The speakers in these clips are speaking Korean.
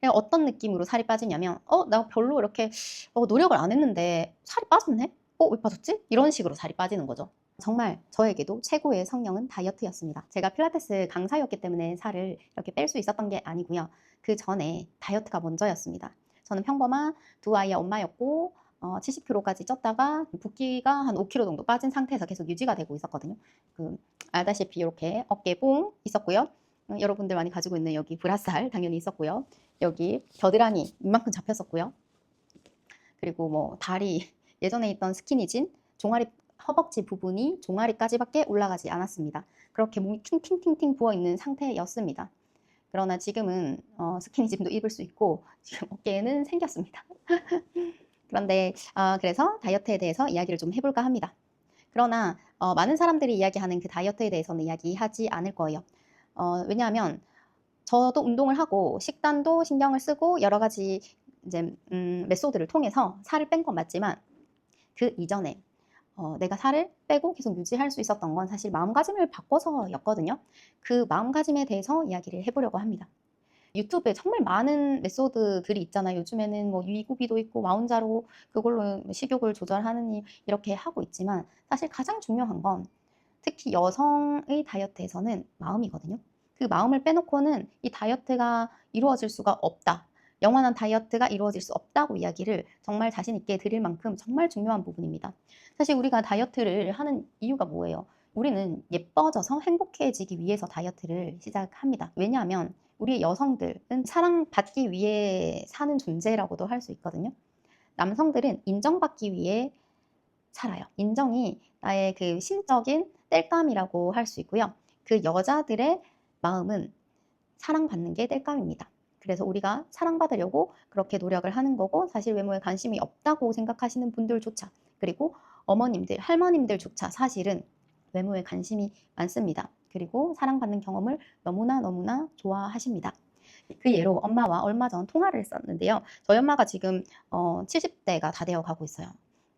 내가 어떤 느낌으로 살이 빠지냐면 나 별로 이렇게 노력을 안 했는데 살이 빠졌네? 왜 빠졌지? 이런 식으로 살이 빠지는 거죠. 정말 저에게도 최고의 성령은 다이어트였습니다. 제가 필라테스 강사였기 때문에 살을 이렇게 뺄 수 있었던 게 아니고요. 그 전에 다이어트가 먼저였습니다. 저는 평범한 두 아이의 엄마였고 70kg까지 쪘다가 붓기가 한 5kg 정도 빠진 상태에서 계속 유지가 되고 있었거든요. 알다시피 이렇게 어깨 뽕 있었고요. 여러분들 많이 가지고 있는 여기 브라살 당연히 있었고요. 여기 겨드랑이 이만큼 잡혔었고요. 그리고 뭐 다리 예전에 있던 스키니진 종아리 허벅지 부분이 종아리까지밖에 올라가지 않았습니다. 그렇게 몸이 팅팅팅팅 부어있는 상태였습니다. 그러나 지금은 스키니진도 입을 수 있고 지금 어깨에는 생겼습니다. 그런데 그래서 다이어트에 대해서 이야기를 좀 해볼까 합니다. 그러나 많은 사람들이 이야기하는 그 다이어트에 대해서는 이야기하지 않을 거예요. 왜냐하면 저도 운동을 하고 식단도 신경을 쓰고 여러 가지 이제 메소드를 통해서 살을 뺀 건 맞지만 그 이전에 내가 살을 빼고 계속 유지할 수 있었던 건 사실 마음가짐을 바꿔서였거든요. 그 마음가짐에 대해서 이야기를 해보려고 합니다. 유튜브에 정말 많은 메소드들이 있잖아요. 요즘에는 뭐 위구비도 있고 마운자로 그걸로 식욕을 조절하는 일 이렇게 하고 있지만 사실 가장 중요한 건 특히 여성의 다이어트에서는 마음이거든요. 그 마음을 빼놓고는 이 다이어트가 이루어질 수가 없다. 영원한 다이어트가 이루어질 수 없다고 이야기를 정말 자신 있게 드릴 만큼 정말 중요한 부분입니다. 사실 우리가 다이어트를 하는 이유가 뭐예요? 우리는 예뻐져서 행복해지기 위해서 다이어트를 시작합니다. 왜냐하면 우리 여성들은 사랑받기 위해 사는 존재라고도 할 수 있거든요. 남성들은 인정받기 위해 살아요. 인정이 나의 그 심적인 땔감이라고 할 수 있고요. 그 여자들의 마음은 사랑받는 게 땔감입니다. 그래서 우리가 사랑받으려고 그렇게 노력을 하는 거고 사실 외모에 관심이 없다고 생각하시는 분들조차 그리고 어머님들, 할머님들조차 사실은 외모에 관심이 많습니다. 그리고 사랑받는 경험을 너무나 좋아하십니다. 그 예로 엄마와 얼마 전 통화를 했었는데요. 저희 엄마가 지금 70대가 다 되어 가고 있어요.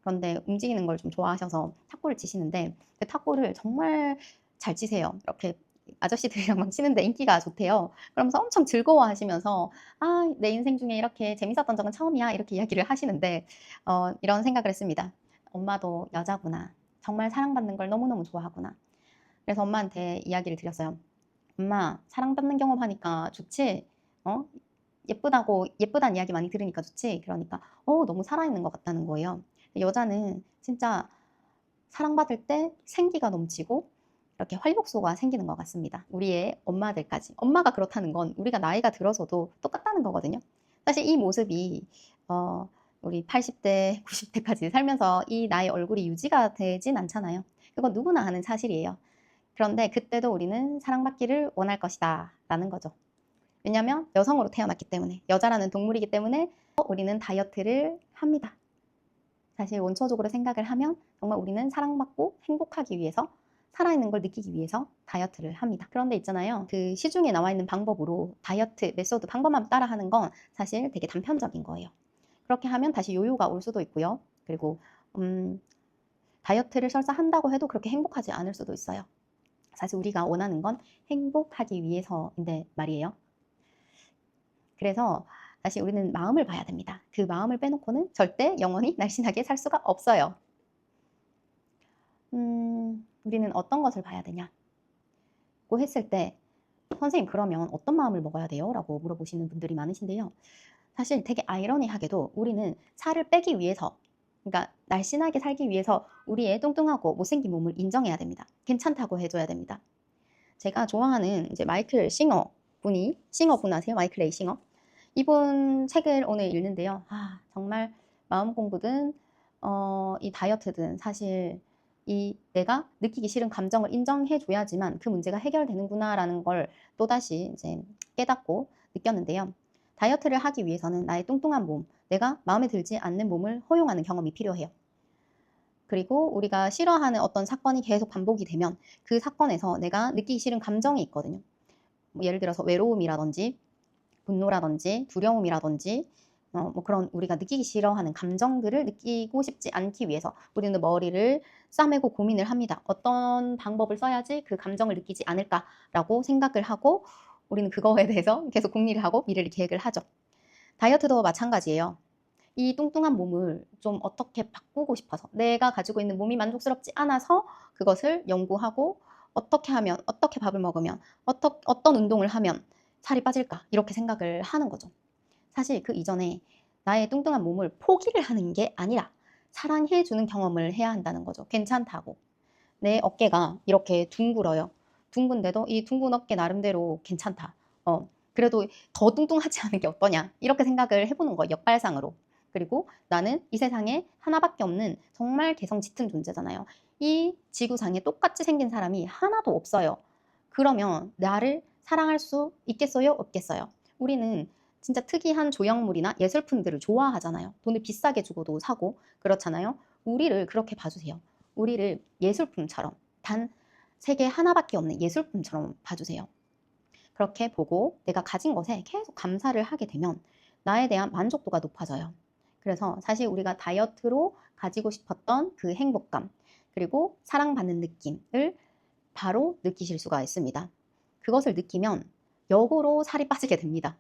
그런데 움직이는 걸 좀 좋아하셔서 탁구를 치시는데 그 탁구를 정말 잘 치세요. 이렇게 아저씨들이랑 막 치는데 인기가 좋대요. 그러면서 엄청 즐거워하시면서 내 인생 중에 이렇게 재밌었던 적은 처음이야 이렇게 이야기를 하시는데 이런 생각을 했습니다. 엄마도 여자구나. 정말 사랑받는 걸 너무너무 좋아하구나. 그래서 엄마한테 이야기를 드렸어요. 엄마, 사랑받는 경험하니까 좋지? 예쁘다는 이야기 많이 들으니까 좋지? 그러니까 너무 살아있는 것 같다는 거예요. 여자는 진짜 사랑받을 때 생기가 넘치고 이렇게 활력소가 생기는 것 같습니다. 우리의 엄마들까지. 엄마가 그렇다는 건 우리가 나이가 들어서도 똑같다는 거거든요. 사실 이 모습이 우리 80대, 90대까지 살면서 이 나의 얼굴이 유지가 되진 않잖아요. 그건 누구나 아는 사실이에요. 그런데 그때도 우리는 사랑받기를 원할 것이다 라는 거죠. 왜냐하면 여성으로 태어났기 때문에 여자라는 동물이기 때문에 우리는 다이어트를 합니다. 사실 원초적으로 생각을 하면 정말 우리는 사랑받고 행복하기 위해서 살아있는 걸 느끼기 위해서 다이어트를 합니다. 그런데 있잖아요. 그 시중에 나와 있는 방법으로 다이어트 메소드 방법만 따라하는 건 사실 되게 단편적인 거예요. 그렇게 하면 다시 요요가 올 수도 있고요. 그리고 다이어트를 설사 한다고 해도 그렇게 행복하지 않을 수도 있어요. 사실 우리가 원하는 건 행복하기 위해서인데 말이에요. 그래서 사실 우리는 마음을 봐야 됩니다. 그 마음을 빼놓고는 절대 영원히 날씬하게 살 수가 없어요. 우리는 어떤 것을 봐야 되냐고 했을 때 선생님 그러면 어떤 마음을 먹어야 돼요? 라고 물어보시는 분들이 많으신데요. 사실 되게 아이러니하게도 우리는 살을 빼기 위해서 그러니까 날씬하게 살기 위해서 우리의 뚱뚱하고 못생긴 몸을 인정해야 됩니다. 괜찮다고 해줘야 됩니다. 제가 좋아하는 이제 마이클 싱어 분 아세요? 마이클 A 싱어. 이분 책을 오늘 읽는데요. 정말 마음 공부든 이 다이어트든 사실 이 내가 느끼기 싫은 감정을 인정해 줘야지만 그 문제가 해결되는구나라는 걸 또다시 이제 깨닫고 느꼈는데요. 다이어트를 하기 위해서는 나의 뚱뚱한 몸, 내가 마음에 들지 않는 몸을 허용하는 경험이 필요해요. 그리고 우리가 싫어하는 어떤 사건이 계속 반복이 되면 그 사건에서 내가 느끼기 싫은 감정이 있거든요. 뭐 예를 들어서 외로움이라든지 분노라든지 두려움이라든지 뭐 그런 우리가 느끼기 싫어하는 감정들을 느끼고 싶지 않기 위해서 우리는 머리를 싸매고 고민을 합니다. 어떤 방법을 써야지 그 감정을 느끼지 않을까라고 생각을 하고 우리는 그거에 대해서 계속 궁리를 하고 미래를 계획을 하죠. 다이어트도 마찬가지예요. 이 뚱뚱한 몸을 좀 어떻게 바꾸고 싶어서 내가 가지고 있는 몸이 만족스럽지 않아서 그것을 연구하고 어떻게 하면, 어떻게 밥을 먹으면, 어떤 운동을 하면 살이 빠질까 이렇게 생각을 하는 거죠. 사실 그 이전에 나의 뚱뚱한 몸을 포기를 하는 게 아니라 사랑해주는 경험을 해야 한다는 거죠. 괜찮다고. 내 어깨가 이렇게 둥글어요. 둥근데도 이 둥근 어깨 나름대로 괜찮다. 그래도 더 뚱뚱하지 않은 게 어떠냐 이렇게 생각을 해보는 거예요. 역발상으로. 그리고 나는 이 세상에 하나밖에 없는 정말 개성 짙은 존재잖아요. 이 지구상에 똑같이 생긴 사람이 하나도 없어요. 그러면 나를 사랑할 수 있겠어요? 없겠어요? 우리는 진짜 특이한 조형물이나 예술품들을 좋아하잖아요. 돈을 비싸게 주고도 사고 그렇잖아요. 우리를 그렇게 봐주세요. 우리를 예술품처럼, 단 세계 하나밖에 없는 예술품처럼 봐주세요. 그렇게 보고 내가 가진 것에 계속 감사를 하게 되면 나에 대한 만족도가 높아져요. 그래서 사실 우리가 다이어트로 가지고 싶었던 그 행복감, 그리고 사랑받는 느낌을 바로 느끼실 수가 있습니다. 그것을 느끼면 역으로 살이 빠지게 됩니다.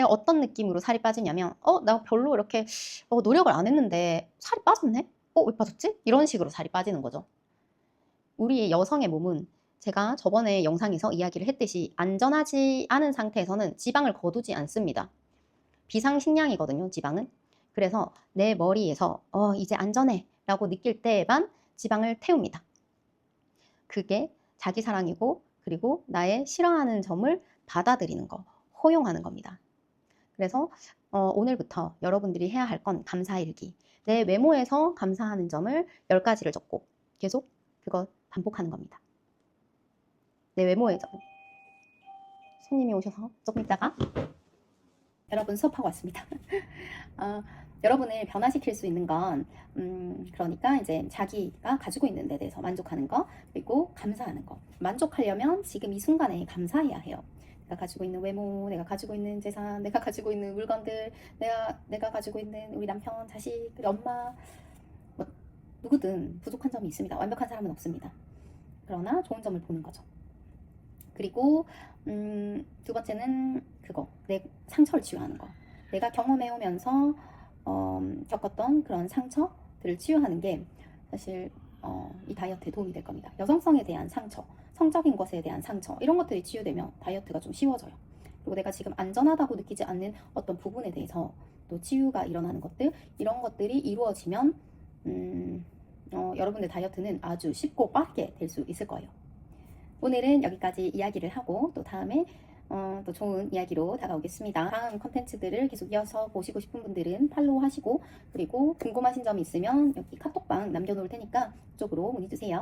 어떤 느낌으로 살이 빠지냐면 나 별로 이렇게 노력을 안 했는데 살이 빠졌네? 왜 빠졌지? 이런 식으로 살이 빠지는 거죠. 우리 여성의 몸은 제가 저번에 영상에서 이야기를 했듯이 안전하지 않은 상태에서는 지방을 거두지 않습니다. 비상식량이거든요, 지방은. 그래서 내 머리에서 이제 안전해 라고 느낄 때만 지방을 태웁니다. 그게 자기 사랑이고, 그리고 나의 싫어하는 점을 받아들이는 거, 허용하는 겁니다. 그래서 오늘부터 여러분들이 해야 할 건 감사일기. 내 외모에서 감사하는 점을 10가지를 적고 계속 그거 반복하는 겁니다. 내 외모에 손님이 오셔서 조금 있다가 여러분 수업하고 왔습니다. 여러분을 변화시킬 수 있는 건 그러니까 이제 자기가 가지고 있는 데 대해서 만족하는 거, 그리고 감사하는 거. 만족하려면 지금 이 순간에 감사해야 해요. 내가 가지고 있는 외모, 내가 가지고 있는 재산, 내가 가지고 있는 물건들, 내가 가지고 있는 우리 남편, 자식, 우리 엄마, 뭐 누구든 부족한 점이 있습니다. 완벽한 사람은 없습니다. 그러나 좋은 점을 보는 거죠. 그리고 두 번째는 그거, 내 상처를 치유하는 거. 내가 경험해오면서 겪었던 그런 상처들을 치유하는 게 사실 이 다이어트에 도움이 될 겁니다. 여성성에 대한 상처, 성적인 것에 대한 상처, 이런 것들이 치유되면 다이어트가 좀 쉬워져요. 그리고 내가 지금 안전하다고 느끼지 않는 어떤 부분에 대해서 또 치유가 일어나는 것들, 이런 것들이 이루어지면 여러분의 다이어트는 아주 쉽고 빠르게 될 수 있을 거예요. 오늘은 여기까지 이야기를 하고 또 다음에 또 좋은 이야기로 다가오겠습니다. 다음 컨텐츠들을 계속 이어서 보시고 싶은 분들은 팔로우 하시고, 그리고 궁금하신 점이 있으면 여기 카톡방 남겨놓을 테니까 그쪽으로 문의 주세요.